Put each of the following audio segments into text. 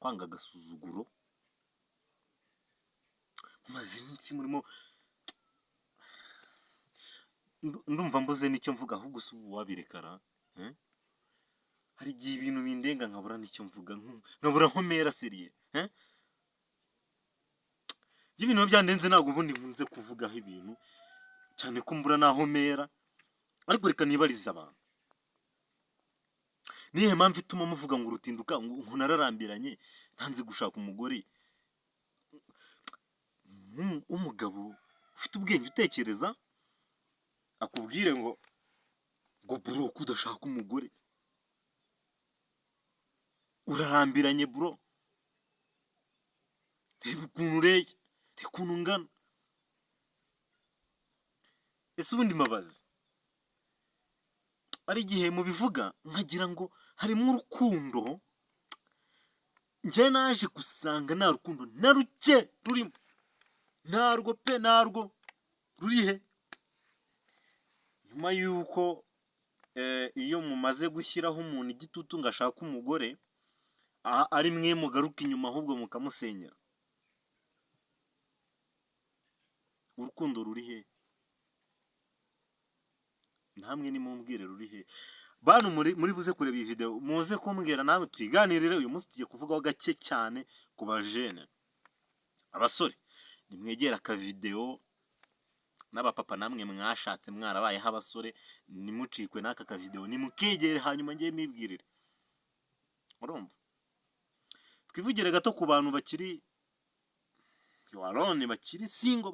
kwanga agasuzuguro, maze iminsi murimo ndumva mbuze n'icyo mvuga, ahubwo se ubu wabirekara. Hari igihe ibintu bindenga nkabura n'icyo mvuga, nkabura nkomera seriye. Ibintu byandenze ntabwo ubundi nkunze kuvugaho ibintu cyane ko mbura naho mera, ariko reka nibarize abantu, nihe mpamvu ituma muvuga ngo urutinduka, ngo nararambiranye ntanze gushaka umugore umugabo ufite ubwenge utekereza akubwire ngo bro kudashaka umugore urarambiranye bro, reba ukuntu ureye, reba ukuntu ungana. Ese ubundi mbabazi, ari igihe mubivuga nkagira ngo harimo urukundo, njye naje gusanga nta rukundo na ruke rurimo, ntarwo pe, ntarwo rurihe. Nyuma yuko iyo mumaze gushyiraho umuntu igitutu ngo ashake umugore, ari mwe mugaruka inyuma ahubwo mukamusenyera. Urukundo ruri he? Namwe nimumbwire ruri he. Bantu muri buze kureba iyi video muze kumbwira namwe twiganirire. Uyu munsi tugiye kuvugaho gake cyane ku bajene. Abasore nimwegera aka video, n'abapapa namwe mwashatse mwarabayeho abasore, nimucikwe n'aka ka video, nimukegere hanyuma ngiye mibwirire. Urumva, twivugire gato ku bantu bakiri alone, bakiri single,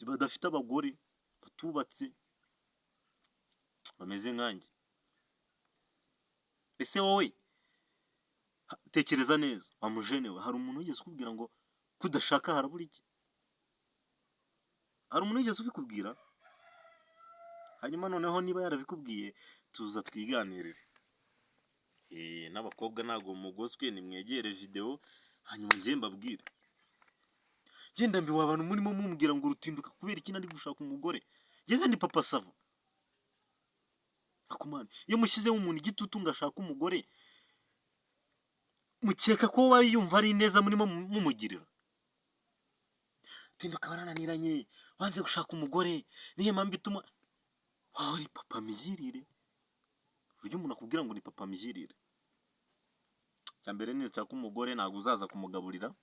badafite abagore, batubatse, bameze nkanjye. Ese wowe tekereza neza, wamujene we, hari umuntu wigeze ukubwira ngo kudashaka harabura iki? Hari umuntu wigeze ubikubwira? Hanyuma noneho niba yarabikubwiye tuza twiganirire. N'abakobwa ntago mugoswe, nimwegere video hanyuma ngiye mbabwire. Genda mbiwa abantu murimo mumbwira ngo rutinduka kubera iki nari gushaka umugore. Geze ndi papa sava. Akumana, iyo mushyizeho umuntu igitutu ngo ashaka umugore, mukeka ko wayumva ari neza murimo mumugirira. Tinduka barananiranye, wanze gushaka umugore, niyo mpamvu ituma wawe uri papa mijirire. Uryo umuntu akubwira ngo ni papa mijirire, cyambere nishaka umugore ntago uzaza kumugaburira.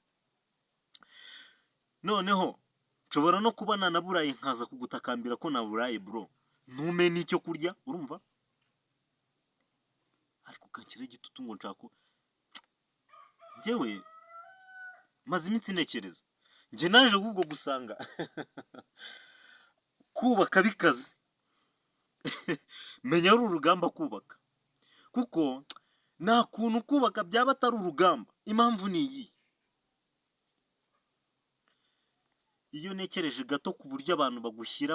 Noneho nshobora no kuba nanaburaye nkaza kugutakambira ko naburaye bro, ntume n'icyo kurya. Urumva, ariko kanshyira igitutu ngo nshaka. Njyewe maze iminsi ntekereza, njye naje ahubwo gusanga kubaka bikaze. Menya ari urugamba kubaka, kuko nta kuntu kubaka byaba atari urugamba. Impamvu ni iyi, iyo nekereje gato ku buryo abantu bagushyira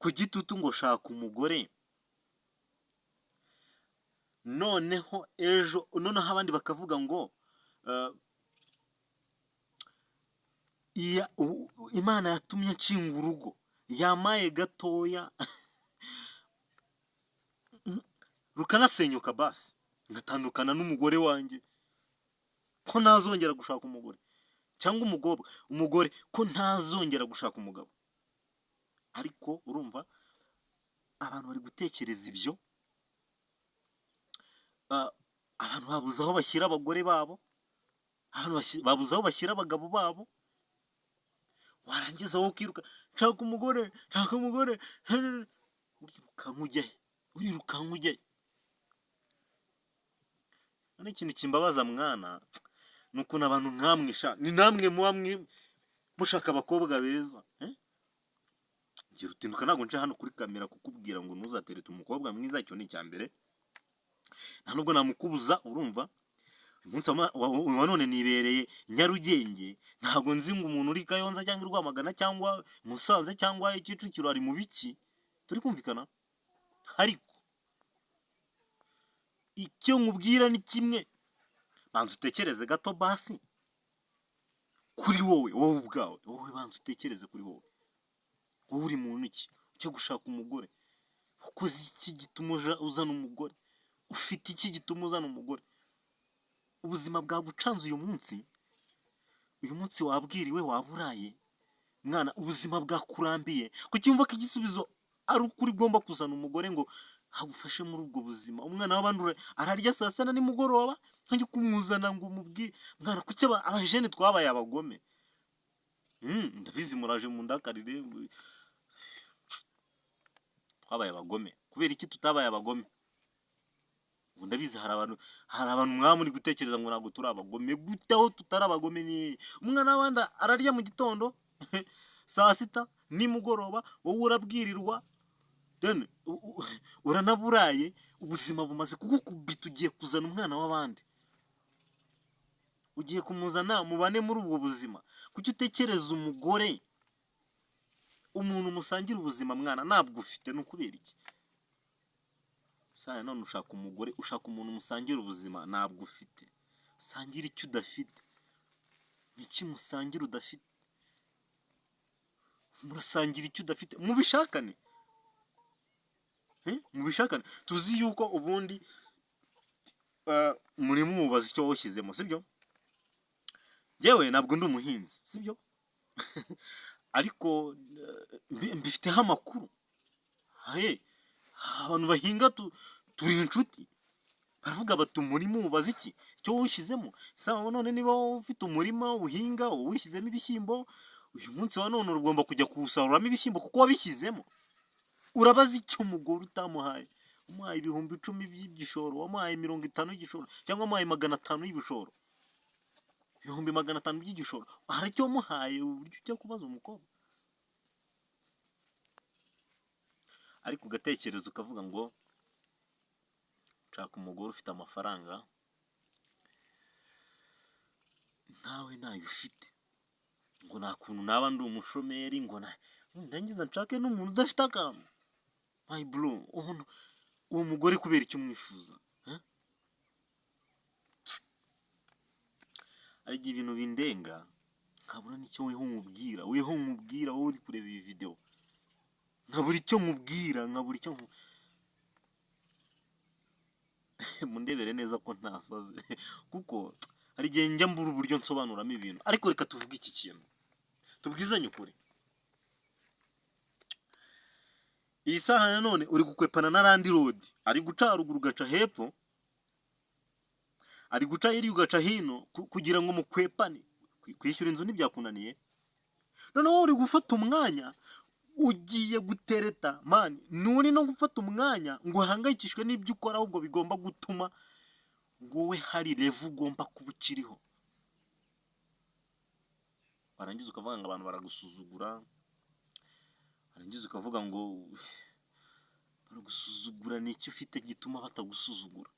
ku gitutu ngo shaka umugore, noneho ejo abandi bakavuga ngo Imana yatumye nshinga urugo, yamaye gatoya rukanasenyuka basi ngatandukana n'umugore wanjye, ko ntazongera gushaka umugore, cyangwa umugore ko ntazongera gushaka umugabo. Ariko urumva abantu bari gutekereza ibyo, abantu babuze aho bashyira abagore babo, abantu babuze aho bashyira abagabo babo. Warangiza wowe ukiruka nshaka umugore, nshaka umugore, urirukanka ujyahe. None ikintu kimbabaza mwana, ni ukuntu abantu nkamwe ni namwe muba mushaka abakobwa beza. Ngira utinduka ntabwo nje hano kuri kamera kukubwira ngo ntuzaterete umukobwa mwiza, icyo ni icya mbere, nta nubwo namukubuza. Urumva, umunsi wa none nibereye Nyarugenge, ntabwo nzi ngo umuntu uri Kayonza cyangwa Rwamagana cyangwa Musanze cyangwa Kicukiro ari mu biki. Turi kumvikana? Ariko icyo nkubwira ni kimwe, banza utekereze gato basi kuri wowe ubwawe. Wowe banza utekereze kuri wowe. Wowe uri muntu iki cyo gushaka umugore? Ukoze iki gituma uzana umugore? Ufite iki gituma uzana umugore? ubuzima bwagucanze uyu munsi wabwiriwe waburaye mwana, ubuzima bwakurambiye, kuki yumva ko igisubizo ari ukuri ugomba kuzana umugore ngo agufashe muri ubwo buzima. Umwana w'abandi ararya saa sita na nimugoroba, ntajya kumuzana ngo umubwire mwana, kuki abajene twabaye abagome? Ndabizi muraje mu ndakarire, twabaye abagome. Kubera iki tutabaye abagome? Ngo ndabizi hari abantu mwaba muri gutekereza ngo ntabwo turi abagome. Gute aho tutari abagome? Ni umwana w'abandi ararya mu gitondo saa sita nimugoroba, wowe urabwirirwa, uranaburaye, ubuzima bumaze kugukubita, ugiye kuzana umwana w'abandi, ugiye kumuzana mubane muri ubwo buzima. Kuki utekereza umugore, umuntu musangira ubuzima mwana ntabwo ufite? Ni ukubera iki? Saya none ushaka umugore, ushaka umuntu musangira ubuzima ntabwo ufite. Usangira icyo udafite. Niki musangira udafite? Murasangira icyo udafite, mubishakane. Mubishakane. Tuzi yuko ubundi muri mubaza icyo washyizemo, sibyo? Jewe ntabwo ndi umuhinzi, sibyo? Ariko mbifiteho amakuru. Abantu bahinga turi inshuti, baravuga bati umurima ubaza iki, icyo wawushyizemo. Sawa, none niba ufite umurima uhinga uwishyizemo ibishyimbo, uyu munsi wa none ugomba kujya kuwusaruramo ibishyimbo kuko wabishyizemo. Urabaza icyo umugore utamuhaye? Umuhaye 10,000 by'igishoro, wamuhaye 50 y'igishoro, cyangwa wamuhaye 500 y'ibishoro, 500 by'igishoro, hari icyo wamuhaye uburyo ujya kubaza umukobwa? Ariko ugatekereza ukavuga ngo nshaka umugore ufite amafaranga, nawe ntayo ufite, ngo nta kuntu naba ndi umushomeri, ngo ndangiza nshake n'umuntu udafite akantu. My bro, uwo mugore kubera icyo umwifuza? Ariko ibintu bindenga nkabura n'icyo weho umubwira, wowe uri kureba iyi video, nkabura icyo mubwira, mundebere neza ko ntasaze, kuko hari igihe njya mbura uburyo nsobanuramo ibintu. Ariko reka tuvuge iki kintu, tubwizanye ukuri. Iyi saha nanone uri gukwepana na Land Road, ari guca haruguru ugaca hepfo, ari guca hirya ugaca hino, kugira ngo mukwepane. Kwishyura inzu ntibyakunaniye, noneho uri gufata umwanya ugiye gutereta mani, nuri no gufata umwanya ngo uhangayikishwe n'ibyo ukora, ahubwo bigomba gutuma wowe hari revu ugomba kuba ukiriho. Warangiza ukavuga ngo abantu baragusuzugura, warangiza ukavuga ngo baragusuzugura, ni iki ufite gituma batagusuzugura?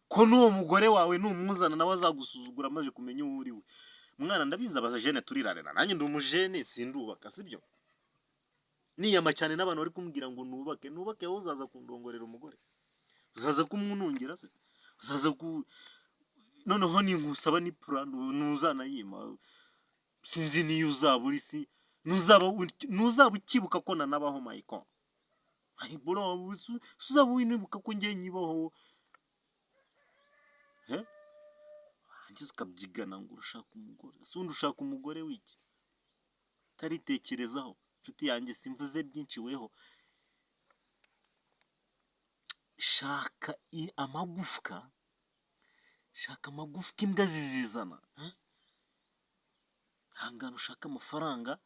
Ko n'uwo mugore wawe numuzana nawe azagusuzugura amaze kumenya uwo uri we. Mwana, ndabizi abajene turirarena, nanjye ndi umujene sindubaka, sibyo? Niyama cyane n'abantu bari kumbwira ngo nubake, wowe uzaza kundongorera umugore? Uzaza kumunungira se? Uzaza noneho ninkusaba ni plan ntuzanayima, sinzi niyo uzaba uri, si ntuzaba ukibuka ko nanabaho Michael. Ay bro, uzaba winibuka ko ngiye nyibaho. Warangiza ukabyigana ngo urashaka umugore. Ese undi ushaka umugore w'iki? Utaritekerezaho. Nshuti yanjye, simvuze byinshi weho. Shaka amagufwa, imbwa zizizana. Ihangane ushaka amafaranga,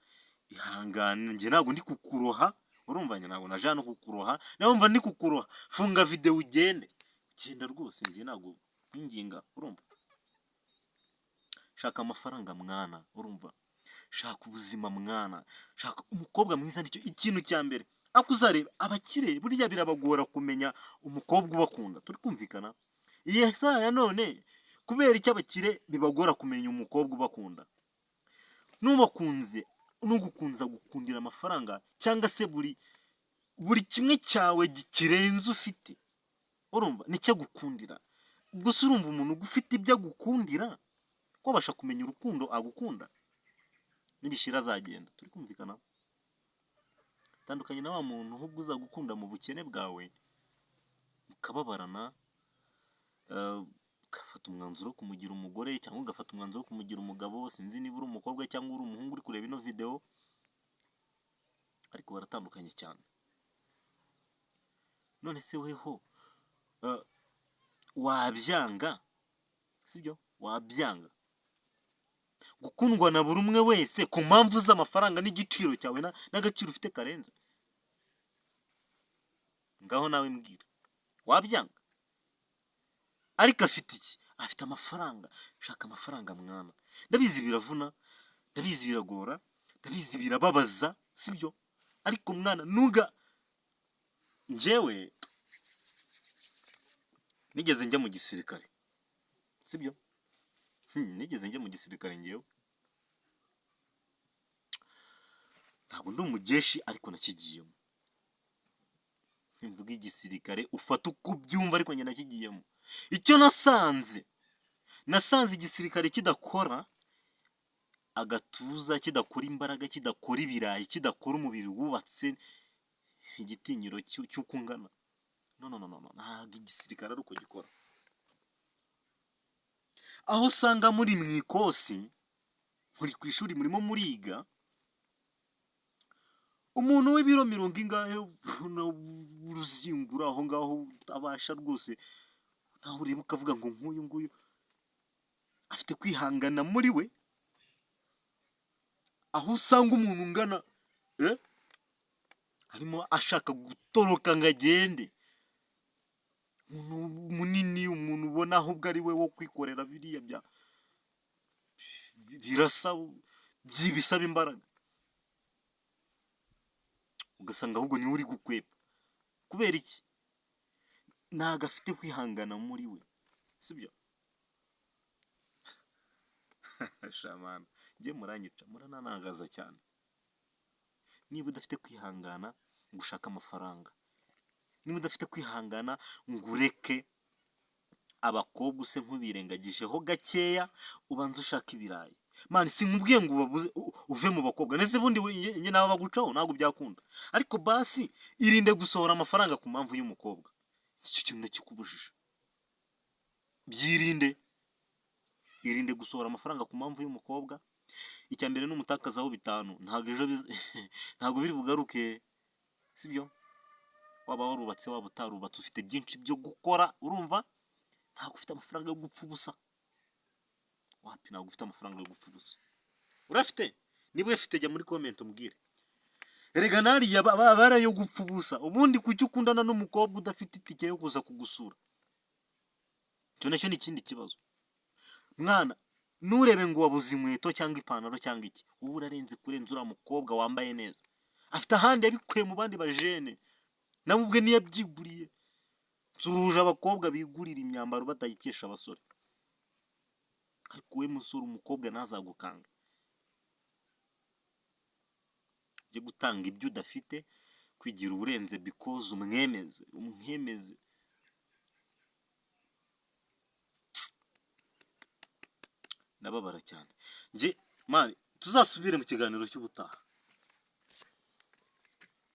ihangane, njye ntabwo ndi kukuroha, urumva? Njye ntabwo naje hano kukuroha, nawe mva ndi kukuroha. Funga video ugende, genda rwose, njye ntabwo nkinginga, urumva? Shaka amafaranga mwana, urumva? Shaka ubuzima mwana, shaka umukobwa mwiza. Nicyo ikintu cya mbere. Akuzareba abakire burya birabagora kumenya umukobwa ubakunda, turi kumvikana? Iyi saha ya none kubera icyo abakire bibagora kumenya umukobwa ubakunda, nubakunze nugukunza gukundira amafaranga, cyangwa se buri kimwe cyawe kirenze ufite, urumva? Nicyo gukundira. Gusa urumva umuntu ugufite ibyo agukundira ko abasha kumenya urukundo agukunda, nibishira azagenda, turi kumvikana? Tandukanye na wa muntu ahubwo uzagukunda mu bukene bwawe, mukababarana, ugafata umwanzuro wo kumugira umugore cyangwa ugafata umwanzuro wo kumugira umugabo, sinzi niba uri umukobwa cyangwa uri umuhungu uri kureba ino video, ariko baratandukanye cyane. None se weho wabyanga, sibyo? Wabyanga gukundwa na buri umwe wese ku mpamvu z'amafaranga n'igiciro cyawe n'agaciro ufite karenze? Ngaho nawe mbwira, wabyanga? Ariko afite iki? Afite amafaranga. Shaka amafaranga mwana. Ndabizi biravuna, ndabizi biragora, ndabizi birababaza, sibyo? Ariko mwana njyewe nigeze njya mu gisirikare, sibyo? Nigeze njya mu gisirikare njyewe. Ntabwo ndi umujeshi ariko nakigiyemo. Mvuga igisirikare ufata uko ubyumva, ariko njye nakigiyemo. Icyo nasanze igisirikare kidakora agatuza, kidakora imbaraga, kidakora ibirayi, kidakora umubiri wubatse igitinyiro cy'uko ungana. No, ntabwo igisirikare ari uko gikora. Aho usanga muri mu ikosi, muri ku ishuri murimo muriga, umuntu w'ibiro 100 uruzingura aho ngaho abasha rwose, naho ureba ukavuga ngo nk'uyu nguyu afite kwihangana muri we. Aho usanga umuntu ungana arimo ashaka gutoroka ngo agende, umuntu munini, umuntu ubona ahubwo ari we wo kwikorera biriya bisaba imbaraga, ugasanga ahubwo niwe uri gukwepa. Kubera iki? Ntago afite kwihangana muri we, sibyo? Shamana, njye muranyica, murananagaza cyane. Niba udafite kwihangana ngo ushake amafaranga, niba udafite kwihangana ngo ureke abakobwa use nk'ubirengagijeho gakeya, ubanza ushaka ibirayi. Mani, sinkubwiye ngo uve mu bakobwa, nese bundi njye nawe bagucaho ntabwo byakunda. Ariko basi irinde gusohora amafaranga ku mpamvu y'umukobwa. Icyo kintu nakikubujije. Byirinde. Irinde gusohora amafaranga ku mpamvu y'umukobwa. Icya mbere n'umutakazaho 5, ntabwo biri bugaruke, sibyo? Waba warubatse, waba utarubatse, ufite byinshi byo gukora, urumva? Ntabwo ufite amafaranga yo gupfa ubusa. Wapi, ntabwo ufite amafaranga yo gupfa ubusa. Urafite? Niba uyafite jya muri comment umbwire. Erega nariya bara yo gupfa ubusa. Ubundi kuki ukundana n'umukobwa udafite itike yo kuza kugusura? Cyo nacyo ni ikindi kibazo. Mwana, nurebe ngo wabuze inkweto cyangwa ipantaro cyangwa iki, ubu urarenze kurenza uriya mukobwa wambaye neza. Afite ahandi yabikuye mu bandi bajene, nawe ubwe niyabyiguriye. Nsuhuje abakobwa bigurira imyambaro batayikesha abasore. Ariko we musore, umukobwa ntazagukanga. Ujye gutanga ibyo udafite, kwigira uburenze because umwemeze. Ndababara cyane. Nje mani, tuzasubire mu kiganiro cy'ubutaha.